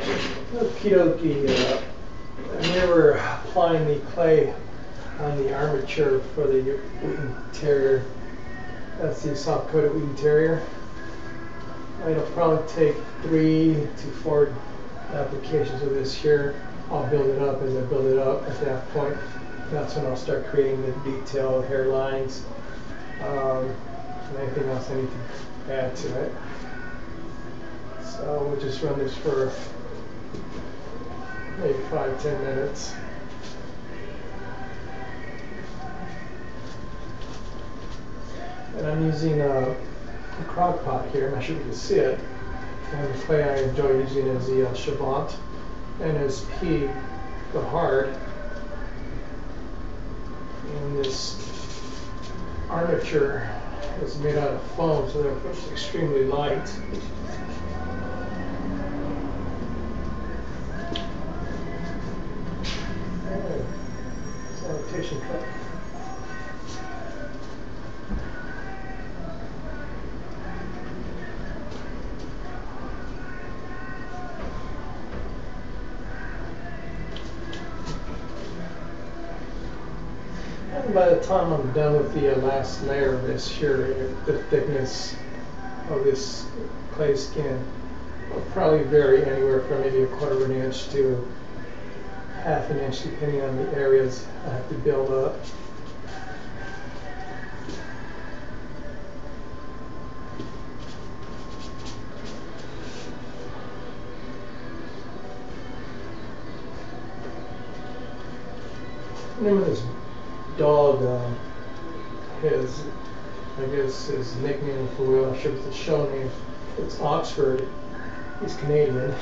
Okie dokie. Here we're applying the clay on the armature for the Wheaton Terrier. That's the soft coated Wheaton Terrier. It'll probably take 3 to 4 applications of this here. I'll build it up. As I build it up, at that point, that's when I'll start creating the detail, hairlines, and anything else I need to add to it. So we'll just run this for maybe 5-10 minutes. And I'm using a crock pot here. I'm not sure if you can see it. And the clay I enjoy using is the Chavant NSP, the hard. And this armature is made out of foam, so therefore it's extremely light. Sanitation cup. And by the time I'm done with the last layer of this here, the thickness of this clay skin will probably vary anywhere from maybe 1/4 of an inch to 1/2 an inch, depending on the areas I have to build up. The name of this dog, I guess his nickname, if we will, I'm not sure if it's a show name, it's Oxford. He's Canadian.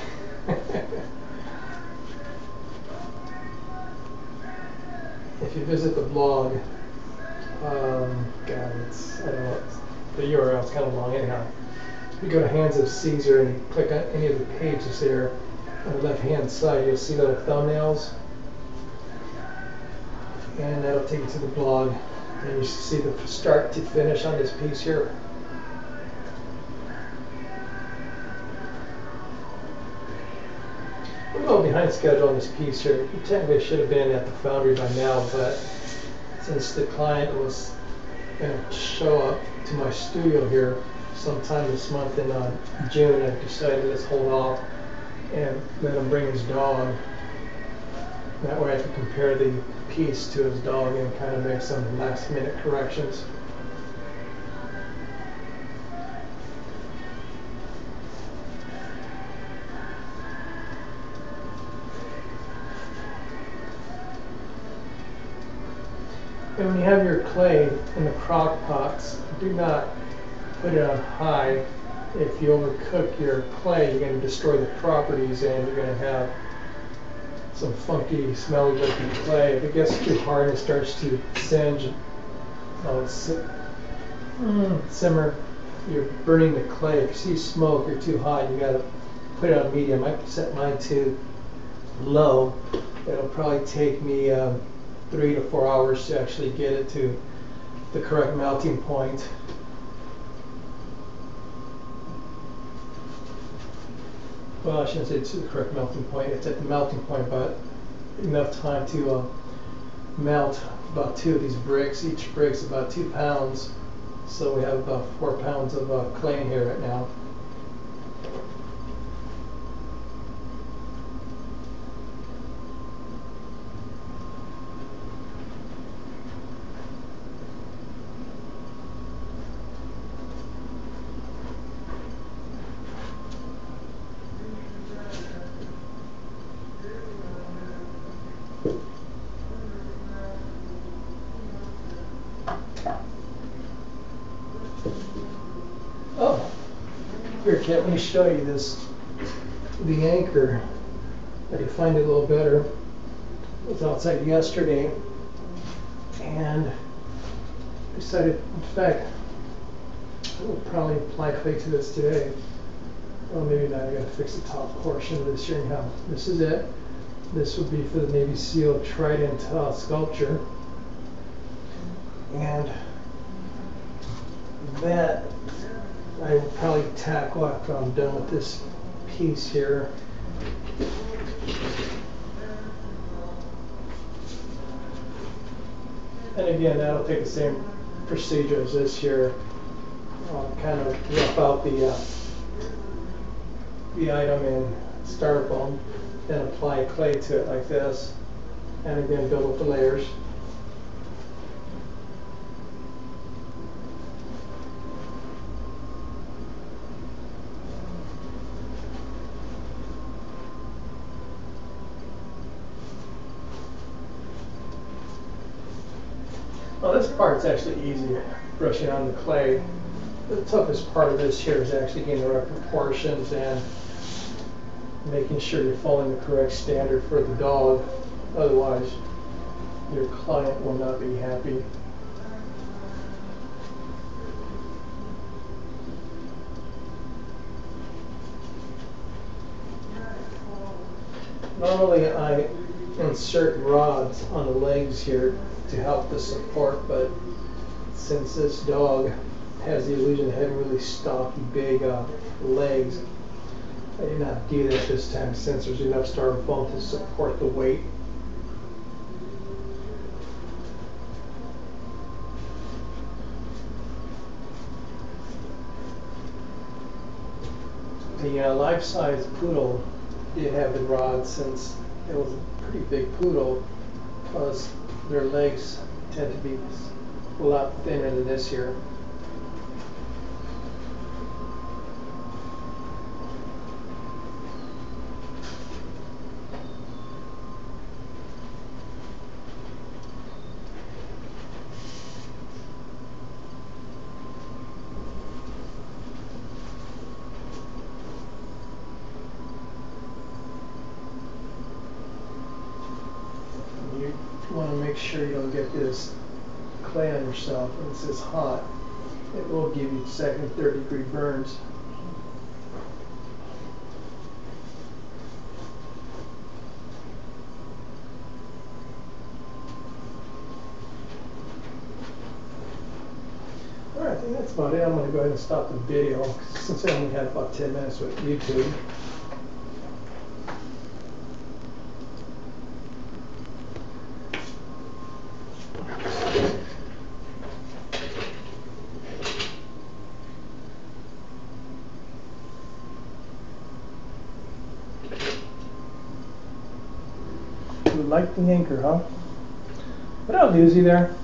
If you visit the blog, God, it's, I don't know, the URL is kind of long anyhow. You go to Hands of Caesar and click on any of the pages there. On the left hand side, you'll see little thumbnails. And that'll take you to the blog. And you see the start to finish on this piece here. We're a little behind schedule on this piece here. We technically should have been at the foundry by now, but since the client was going to show up to my studio here sometime this month in June, I decided let's hold off and let him bring his dog. That way I can compare the piece to his dog and kind of make some last minute corrections. And when you have your clay in the crock pots, do not put it on high. If you overcook your clay, you're going to destroy the properties and you're going to have some funky, smelly looking clay. If it gets too hard and starts to singe, simmer, you're burning the clay. If you see smoke or too hot, you got to put it on medium. I set mine to low. It'll probably take me 3 to 4 hours to actually get it to the correct melting point. Well, I shouldn't say it's the correct melting point. It's at the melting point, but enough time to melt about 2 of these bricks. Each brick's about 2 pounds, so we have about 4 pounds of clay in here right now. Oh, here, Kit, let me show you this. The anchor, I could find it a little better. It was outside yesterday, and decided, in fact, I will probably apply clay to this today. Well, maybe not. I got to fix the top portion of this here. Anyhow, this is it. This would be for the Navy SEAL Trident sculpture, and that I will probably tackle after I'm done with this piece here. And again, that'll take the same procedure as this here. Kind of rough out the item in styrofoam, then apply clay to it like this, and again build up the layers. Well, this part's actually easy, brushing on the clay. The toughest part of this here is actually getting the right proportions and making sure you're following the correct standard for the dog. Otherwise, your client will not be happy. Normally, I insert rods on the legs here to help the support, but since this dog has the illusion of having really stocky, big legs, I did not do that this time since there's enough styrofoam to support the weight. The life-size poodle did have the rod since it was a pretty big poodle, plus their legs tend to be a lot thinner than this here. You want to make sure you don't get this clay on yourself when it's this hot. It will give you second, third-degree burns. Alright, I think that's about it. I'm going to go ahead and stop the video since I only had about 10 minutes with YouTube. You like the anchor, huh? What I'll do is either